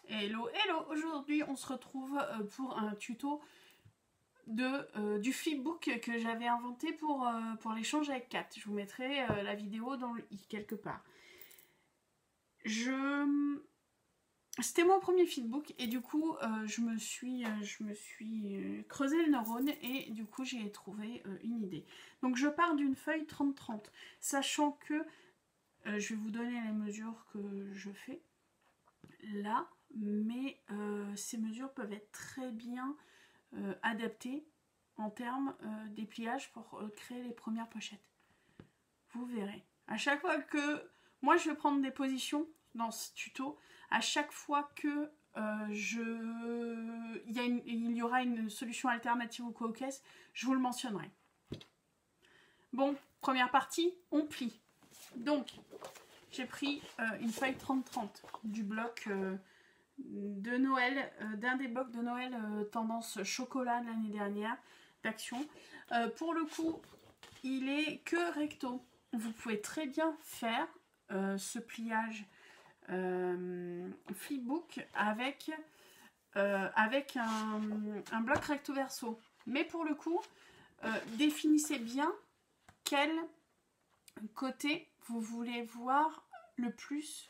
Hello, hello! Aujourd'hui, on se retrouve pour un tuto du flipbook que j'avais inventé pour l'échange avec Kat. Je vous mettrai la vidéo dans le i quelque part. C'était mon premier flipbook et du coup, je me suis creusé le neurone et du coup, j'ai trouvé une idée. Donc, je pars d'une feuille 30-30, sachant que je vais vous donner les mesures que je fais là. Mais ces mesures peuvent être très bien adaptées en termes dépliage pour créer les premières pochettes. Vous verrez. À chaque fois que... Moi, je vais prendre des positions dans ce tuto. À chaque fois que il y aura une solution alternative ou quoi au caisse, je vous le mentionnerai. Bon, première partie, on plie. Donc, j'ai pris une feuille 30-30 du bloc... de Noël, d'un des blocs de Noël tendance chocolat de l'année dernière d'Action. Pour le coup, il est que recto. Vous pouvez très bien faire ce pliage flipbook avec un bloc recto verso. Mais pour le coup, définissez bien quel côté vous voulez voir le plus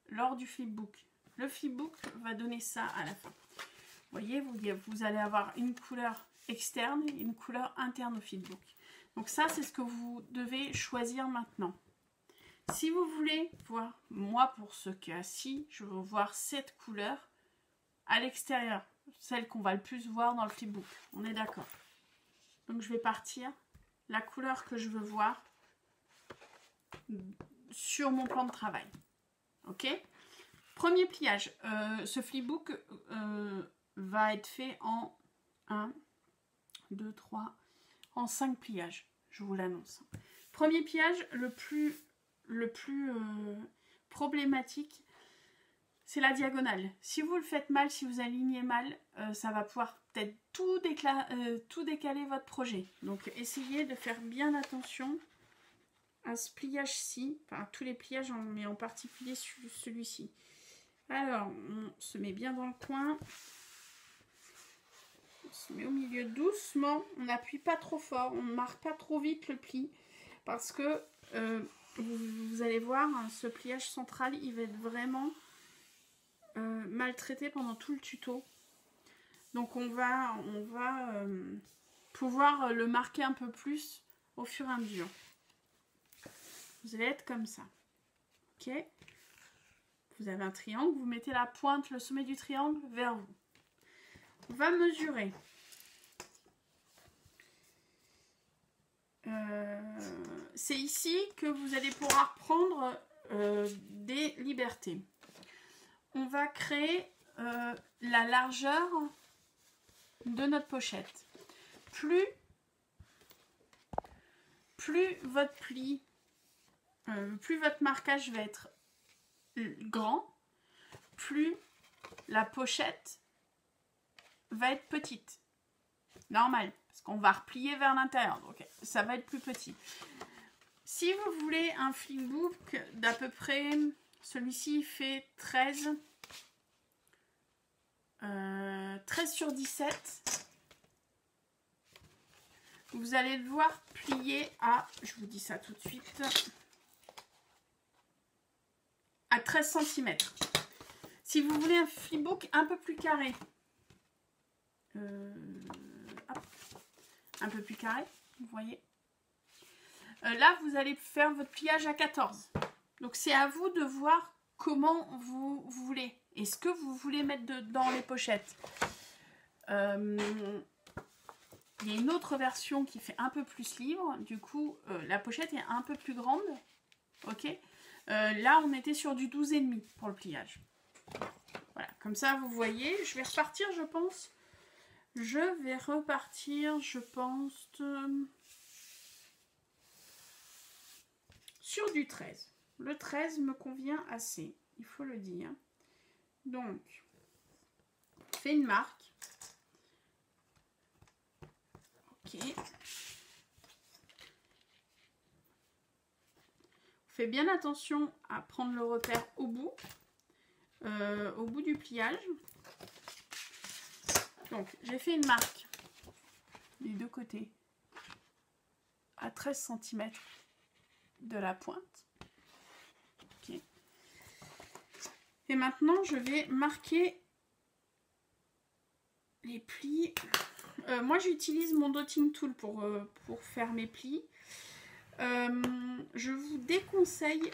lors du flipbook. Le flipbook va donner ça à la fin. Vous voyez, vous allez avoir une couleur externe et une couleur interne au flipbook. Donc ça, c'est ce que vous devez choisir maintenant. Si vous voulez voir, moi pour ce cas-ci, je veux voir cette couleur à l'extérieur, celle qu'on va le plus voir dans le flipbook. On est d'accord. Donc je vais partir la couleur que je veux voir sur mon plan de travail. Ok ? Premier pliage, ce flipbook va être fait en 1, 2, 3, en 5 pliages, je vous l'annonce. Premier pliage, le plus problématique, c'est la diagonale. Si vous le faites mal, si vous alignez mal, ça va pouvoir peut-être tout décaler votre projet. Donc essayez de faire bien attention à ce pliage-ci, enfin tous les pliages, mais en particulier celui-ci. Alors, on se met bien dans le coin. On se met au milieu doucement. On n'appuie pas trop fort. On ne marque pas trop vite le pli. Parce que vous allez voir, ce pliage central, il va être vraiment maltraité pendant tout le tuto. Donc, on va pouvoir le marquer un peu plus au fur et à mesure. Vous allez être comme ça. Ok ? Vous avez un triangle, vous mettez la pointe, le sommet du triangle vers vous. On va mesurer. C'est ici que vous allez pouvoir prendre des libertés. On va créer la largeur de notre pochette. Plus votre pli, plus votre marquage va être grand, plus la pochette va être petite. Normal, parce qu'on va replier vers l'intérieur, donc ça va être plus petit. Si vous voulez un flipbook d'à peu près, celui-ci fait 13 sur 17, vous allez devoir plier à, je vous dis ça tout de suite, à 13 cm. Si vous voulez un flipbook un peu plus carré, un peu plus carré, vous voyez, là vous allez faire votre pliage à 14. Donc c'est à vous de voir comment vous voulez et ce que vous voulez mettre dans les pochettes. Il y a une autre version qui fait un peu plus libre, du coup la pochette est un peu plus grande. Ok. Là, on était sur du 12,5 pour le pliage. Voilà, comme ça, vous voyez. Je vais repartir, je pense. Sur du 13. Le 13 me convient assez, il faut le dire. Donc, on fait une marque. Ok. Faites bien attention à prendre le repère au bout du pliage. Donc, j'ai fait une marque des deux côtés à 13 cm de la pointe. Okay. Et maintenant, je vais marquer les plis. Moi, j'utilise mon dotting tool pour faire mes plis. Je vous déconseille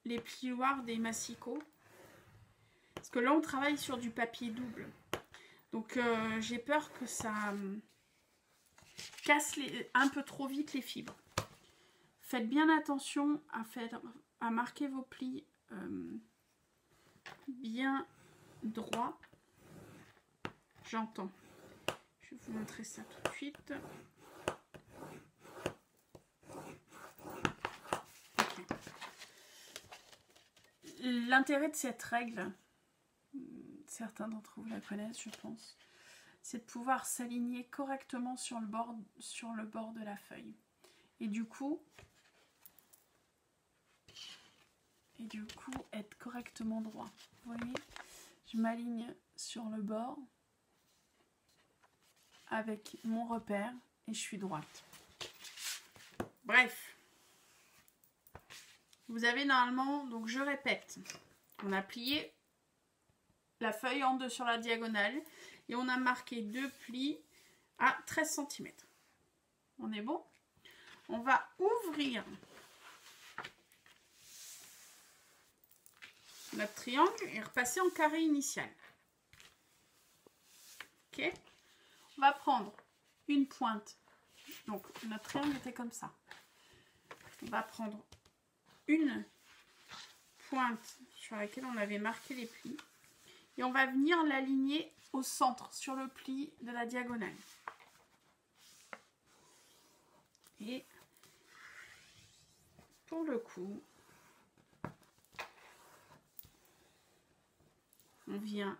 les plioirs des Massicot. Parce que là, on travaille sur du papier double. Donc, j'ai peur que ça casse un peu trop vite les fibres. Faites bien attention à marquer vos plis bien droits. J'entends. Je vais vous montrer ça tout de suite. Okay. L'intérêt de cette règle, certains d'entre vous la connaissent, je pense, c'est de pouvoir s'aligner correctement sur le bord de la feuille. Et du coup, être correctement droit. Vous voyez, je m'aligne sur le bord avec mon repère et je suis droite. Bref, vous avez normalement, donc je répète, on a plié la feuille en deux sur la diagonale et on a marqué deux plis à 13 cm. On est bon? On va ouvrir notre triangle et repasser en carré initial. Ok? On va prendre une pointe. Donc notre triangle était comme ça. On va prendre une pointe sur laquelle on avait marqué les plis et on va venir l'aligner au centre sur le pli de la diagonale. Et pour le coup, on vient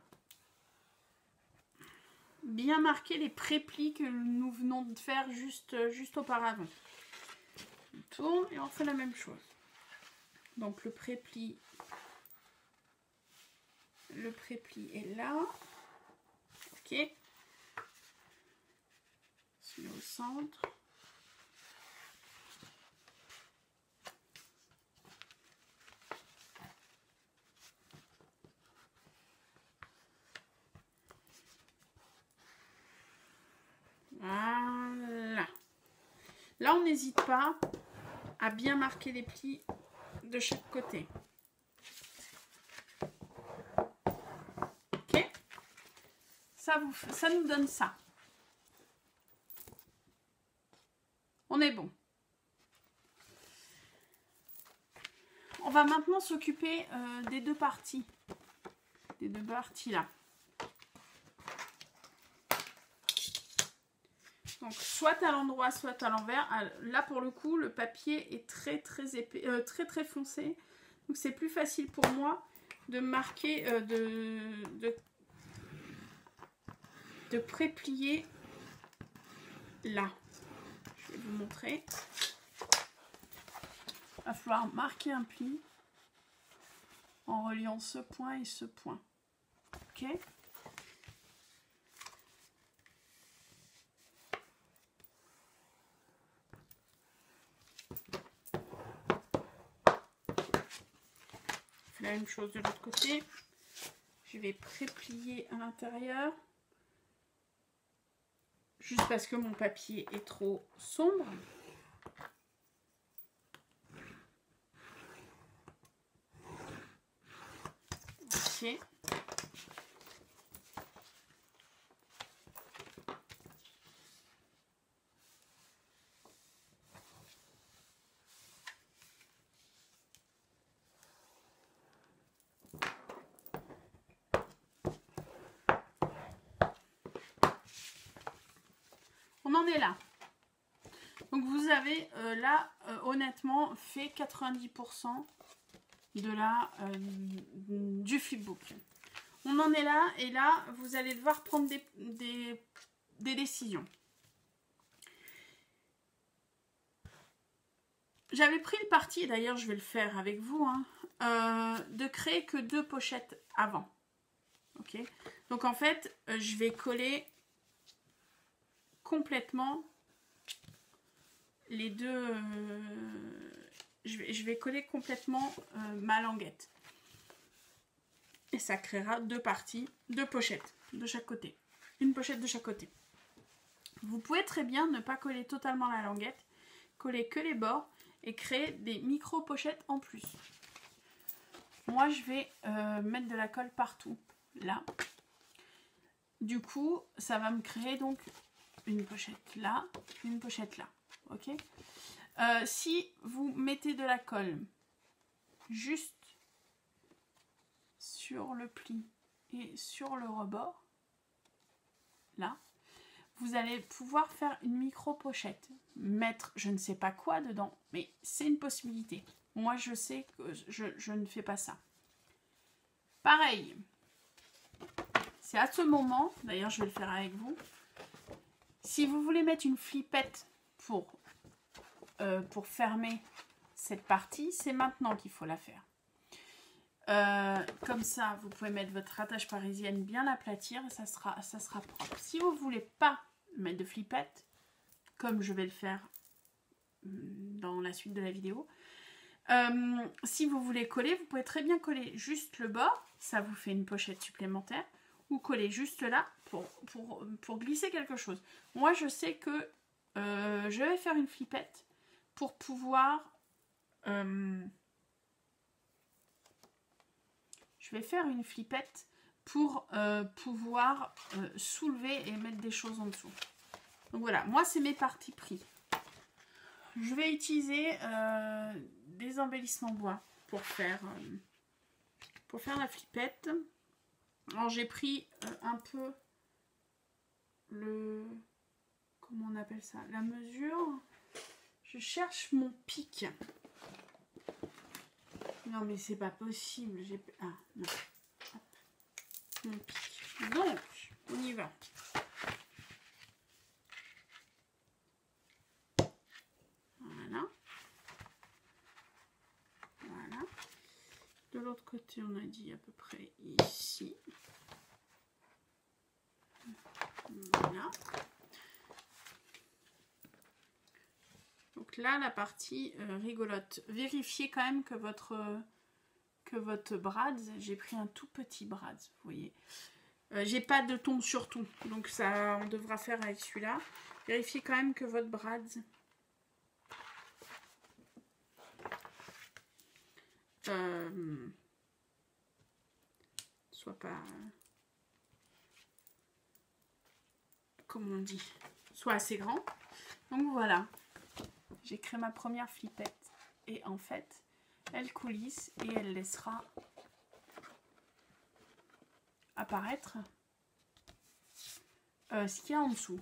bien marquer les pré-plis que nous venons de faire juste auparavant. On tourne et on fait la même chose. Donc le pré-pli est là. Ok. Se met au centre. Voilà. Là, on n'hésite pas à bien marquer les plis de chaque côté. Ok. Ça nous donne ça. On est bon. On va maintenant s'occuper des deux parties. Des deux parties là. Donc, soit à l'endroit, soit à l'envers. Là, pour le coup, le papier est très épais, très foncé. Donc, c'est plus facile pour moi de marquer, de pré-plier là. Je vais vous montrer. Il va falloir marquer un pli en reliant ce point et ce point. Ok ? La même chose de l'autre côté. Je vais pré-plier à l'intérieur. Juste parce que mon papier est trop sombre. Ok. On en est là. Donc vous avez là honnêtement fait 90% du flipbook. On en est là et là vous allez devoir prendre des décisions. j'avais pris le parti, d'ailleurs je vais le faire avec vous, hein, de créer que 2 pochettes avant. Ok, donc en fait, je vais coller complètement les deux. Je vais coller complètement ma languette. Et ça créera 2 parties, 2 pochettes de chaque côté. Une pochette de chaque côté. Vous pouvez très bien ne pas coller totalement la languette, coller que les bords et créer des micro-pochettes en plus. Moi, je vais mettre de la colle partout, là. Du coup, ça va me créer donc une pochette là, une pochette là. Ok. Si vous mettez de la colle juste sur le pli et sur le rebord, là, vous allez pouvoir faire une micro-pochette. Mettre je ne sais pas quoi dedans, mais c'est une possibilité. Moi, je sais que je ne fais pas ça. Pareil. C'est à ce moment, d'ailleurs, je vais le faire avec vous. Si vous voulez mettre une flippette pour fermer cette partie, c'est maintenant qu'il faut la faire. Comme ça, vous pouvez mettre votre attache parisienne, bien l'aplatir et ça sera propre. Si vous ne voulez pas mettre de flippette, comme je vais le faire dans la suite de la vidéo, si vous voulez coller, vous pouvez très bien coller juste le bord, ça vous fait une pochette supplémentaire, ou coller juste là pour glisser quelque chose. Moi, je sais que je vais faire une flippette pour pouvoir... pouvoir soulever et mettre des choses en dessous. Donc voilà, moi c'est mes partis pris. Je vais utiliser des embellissements bois pour faire la flippette. Alors j'ai pris un peu le... Comment on appelle ça? La mesure. Je cherche mon pic. Non mais c'est pas possible. Ah non. Hop. Mon pic. Donc, on y va. Voilà. Voilà. De l'autre côté, on a dit à peu près ici. Voilà. Donc là, la partie rigolote. Vérifiez quand même que votre brad, j'ai pris un tout petit brad, vous voyez. J'ai pas de tombe sur tout, donc ça, on devra faire avec celui-là. Vérifiez quand même que votre brad soit pas... comment on dit, soit assez grand. Donc voilà, j'ai créé ma première flippette et en fait elle coulisse et elle laissera apparaître ce qu'il y a en dessous.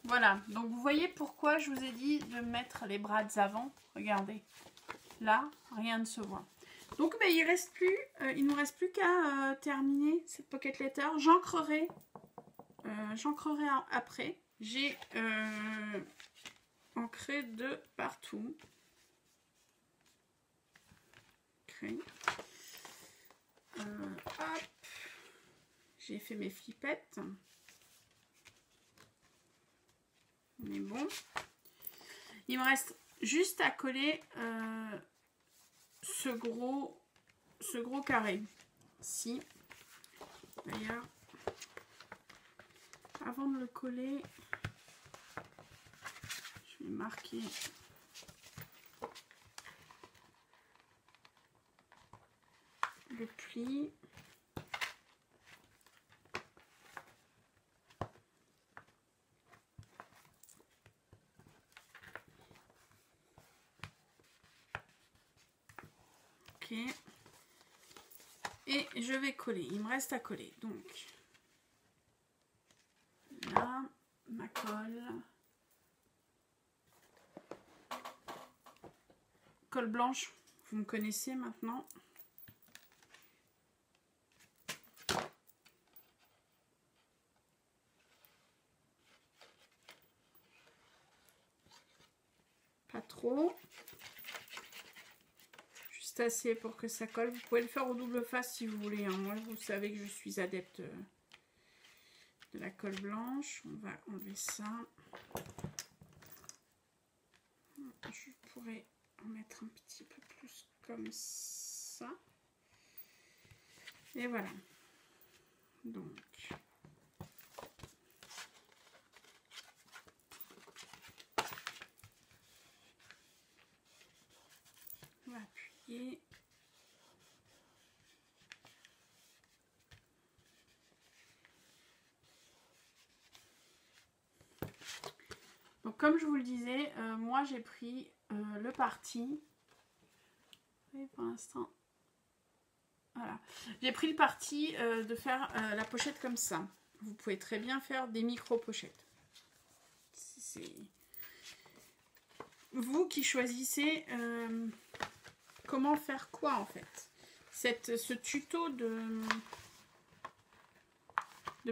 Voilà, donc vous voyez pourquoi je vous ai dit de mettre les brads avant. Regardez, là, rien ne se voit. Donc mais il nous reste plus qu'à terminer cette pocket letter. J'ancrerai après. J'ai ancré de partout. Hop. J'ai fait mes flippettes. On est bon. Il me reste juste à coller ce gros carré. Si. D'ailleurs, avant de le coller, je vais marquer le pli. Ok. Et je vais coller. Il me reste à coller. Donc, là, ma colle. Colle blanche, vous me connaissez maintenant. Pas trop. Juste assez pour que ça colle. Vous pouvez le faire au double face si vous voulez. Hein. Moi, vous savez que je suis adepte de la colle blanche. On va enlever ça. Je pourrais en mettre un petit peu plus comme ça. Et voilà. Donc, on va appuyer. Donc, comme je vous le disais, moi j'ai pris le parti. Et pour l'instant, voilà. J'ai pris le parti de faire la pochette comme ça. Vous pouvez très bien faire des micro-pochettes. C'est vous qui choisissez comment faire quoi en fait. Ce tuto de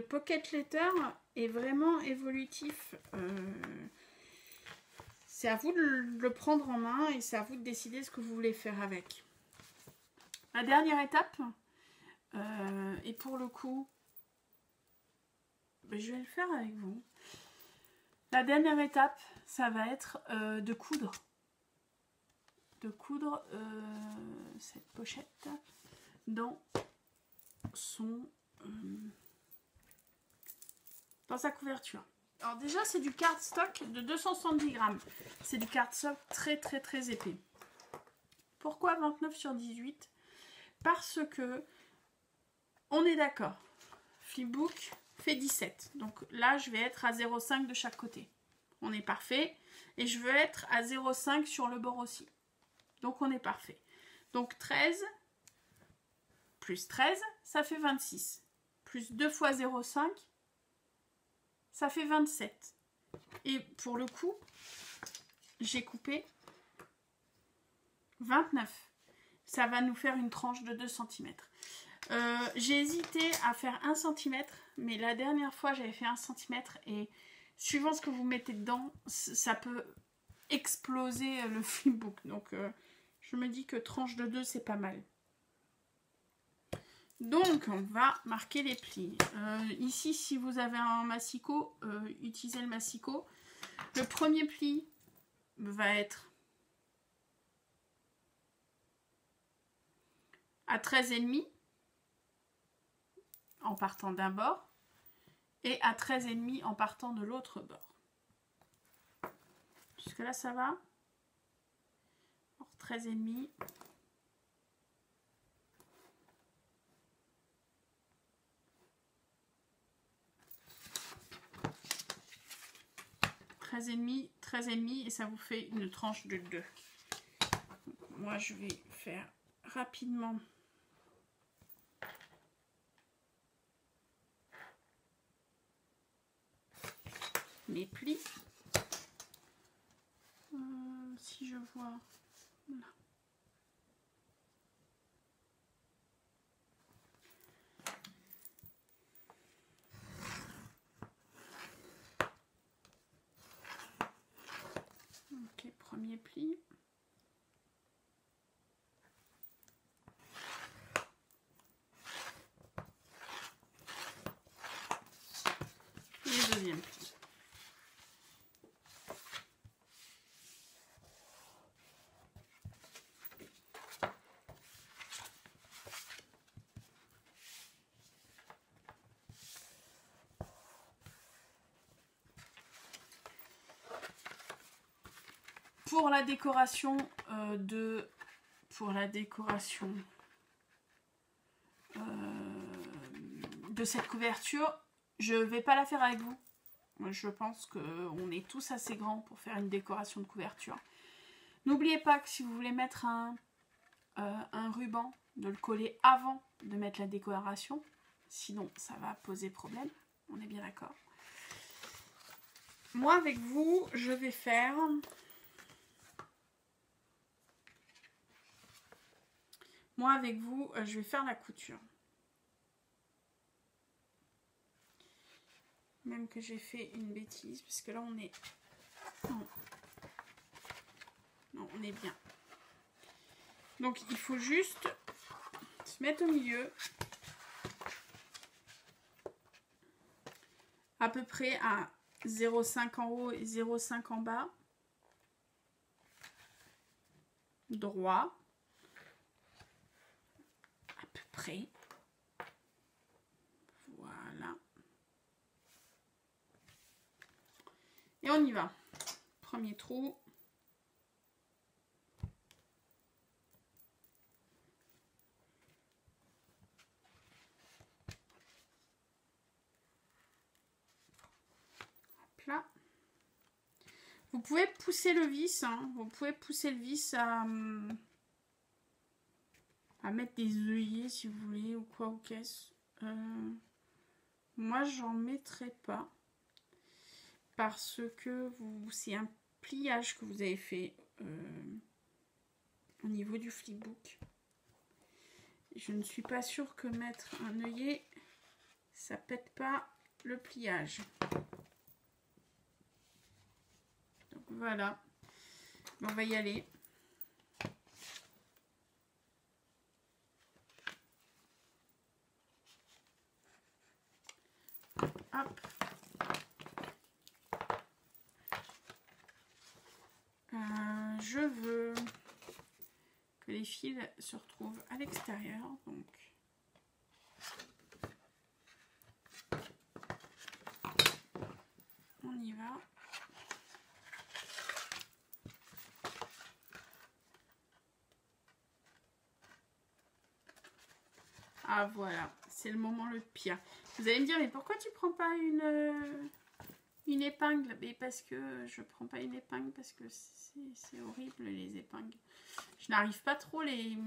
Pocket Letter est vraiment évolutif. C'est à vous de le prendre en main et c'est à vous de décider ce que vous voulez faire avec. La dernière étape, et pour le coup, je vais le faire avec vous. La dernière étape, ça va être de coudre. De coudre cette pochette dans sa couverture. Alors déjà, c'est du cardstock de 270 grammes. C'est du cardstock très très très épais. Pourquoi 29 sur 18? Parce que, on est d'accord, Flipbook fait 17. Donc là, je vais être à 0,5 de chaque côté. On est parfait. Et je veux être à 0,5 sur le bord aussi. Donc on est parfait. Donc 13 plus 13, ça fait 26. Plus 2 fois 0,5, ça fait 27. Et pour le coup, j'ai coupé 29. Ça va nous faire une tranche de 2 cm. J'ai hésité à faire 1 cm, mais la dernière fois j'avais fait 1 cm et suivant ce que vous mettez dedans, ça peut exploser le flipbook. Donc je me dis que tranche de 2 c'est pas mal. Donc on va marquer les plis. Ici, si vous avez un massicot, utilisez le massicot. Le premier pli va être à 13,5 en partant d'un bord et à 13,5 en partant de l'autre bord. Jusque là ça va. 13,5. Et ça vous fait une tranche de 2. Moi je vais faire rapidement mes plis. Si je vois là. Ok, premier pli. Et le deuxième pli. Pour la décoration de cette couverture, je ne vais pas la faire avec vous. Je pense qu'on est tous assez grands pour faire une décoration de couverture. N'oubliez pas que si vous voulez mettre un ruban, de le coller avant de mettre la décoration. Sinon, ça va poser problème. On est bien d'accord. Moi, avec vous, je vais faire... Moi, avec vous, je vais faire la couture. Même que j'ai fait une bêtise, parce que là, on est... Non, on est bien. Donc, il faut juste se mettre au milieu. À peu près à 0,5 en haut et 0,5 en bas. Droit. À peu près. Voilà. Et on y va. Premier trou. Là. Vous pouvez pousser le vis, hein. Vous pouvez pousser le vis à mettre des œillets si vous voulez ou quoi ou qu'est-ce. Moi j'en mettrai pas parce que c'est un pliage que vous avez fait au niveau du flipbook. Je ne suis pas sûre que mettre un œillet ça pète pas le pliage. Voilà, on va y aller. Hop. Je veux que les fils se retrouvent à l'extérieur, donc on y va. Ah voilà, c'est le moment le pire. Vous allez me dire, mais pourquoi tu prends pas une épingle? Mais parce que je prends pas une épingle, parce que c'est horrible les épingles. Je n'arrive pas trop les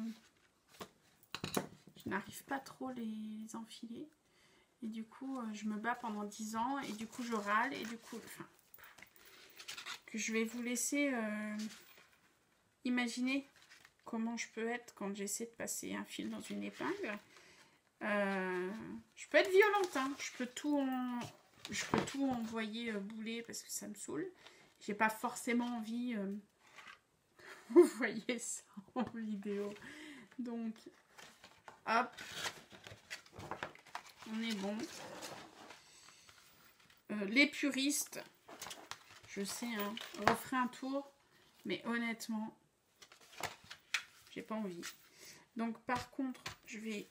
enfiler. Et du coup, je me bats pendant 10 ans, et du coup je râle, et du coup, enfin, que je vais vous laisser imaginer comment je peux être quand j'essaie de passer un fil dans une épingle. Je peux être violente, hein. Je peux tout envoyer bouler parce que ça me saoule. J'ai pas forcément envie. Vous voyez ça en vidéo. Donc, hop, on est bon. Les puristes, je sais, hein, referai un tour, mais honnêtement, j'ai pas envie. Donc, par contre, je vais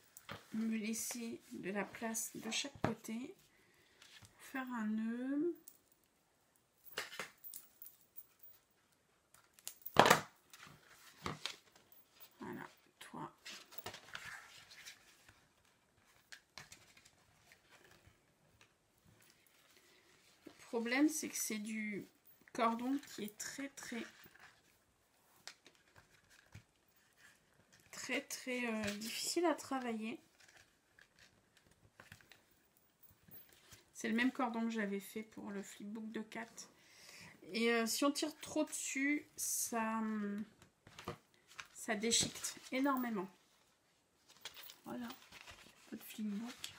me laisser de la place de chaque côté, faire un nœud. Voilà, toi. Le problème, c'est que c'est du cordon qui est très difficile à travailler. C'est le même cordon que j'avais fait pour le flipbook de Kat. Et si on tire trop dessus, ça déchiquette énormément. Voilà, votre flipbook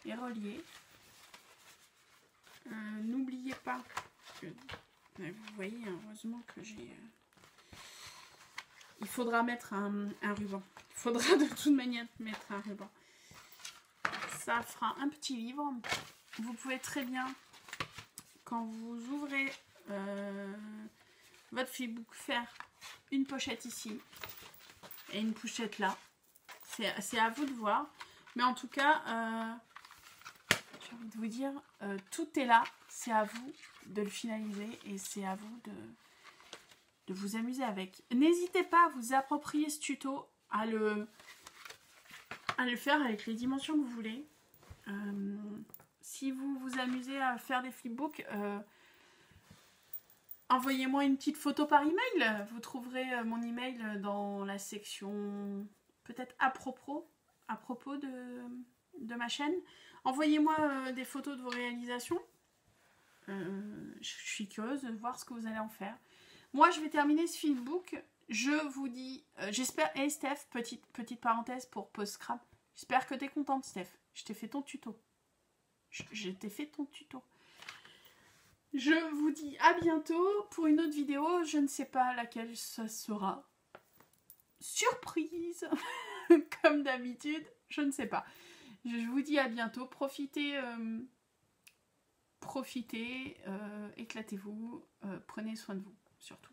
est relié. N'oubliez pas que, vous voyez, heureusement que j'ai... il faudra mettre un ruban. Il faudra de toute manière mettre un ruban. Ça fera un petit livre. Vous pouvez très bien, quand vous ouvrez votre flipbook, faire une pochette ici et une pochette là. C'est à vous de voir. Mais en tout cas, j'ai envie de vous dire, tout est là. C'est à vous de le finaliser et c'est à vous de vous amuser avec. N'hésitez pas à vous approprier ce tuto, à à le faire avec les dimensions que vous voulez. Si vous vous amusez à faire des flipbooks, envoyez-moi une petite photo par email. Vous trouverez mon email dans la section peut-être à propos de ma chaîne. Envoyez-moi des photos de vos réalisations. Je suis curieuse de voir ce que vous allez en faire. Moi, je vais terminer ce flipbook. Je vous dis, j'espère... Hey Steph, petite parenthèse pour post-scrap. J'espère que tu es contente, Steph. Je t'ai fait ton tuto. Je t'ai fait ton tuto. Je vous dis à bientôt pour une autre vidéo. Je ne sais pas laquelle ça sera. Surprise. Comme d'habitude, je ne sais pas. Je vous dis à bientôt. Profitez, éclatez-vous, prenez soin de vous, surtout.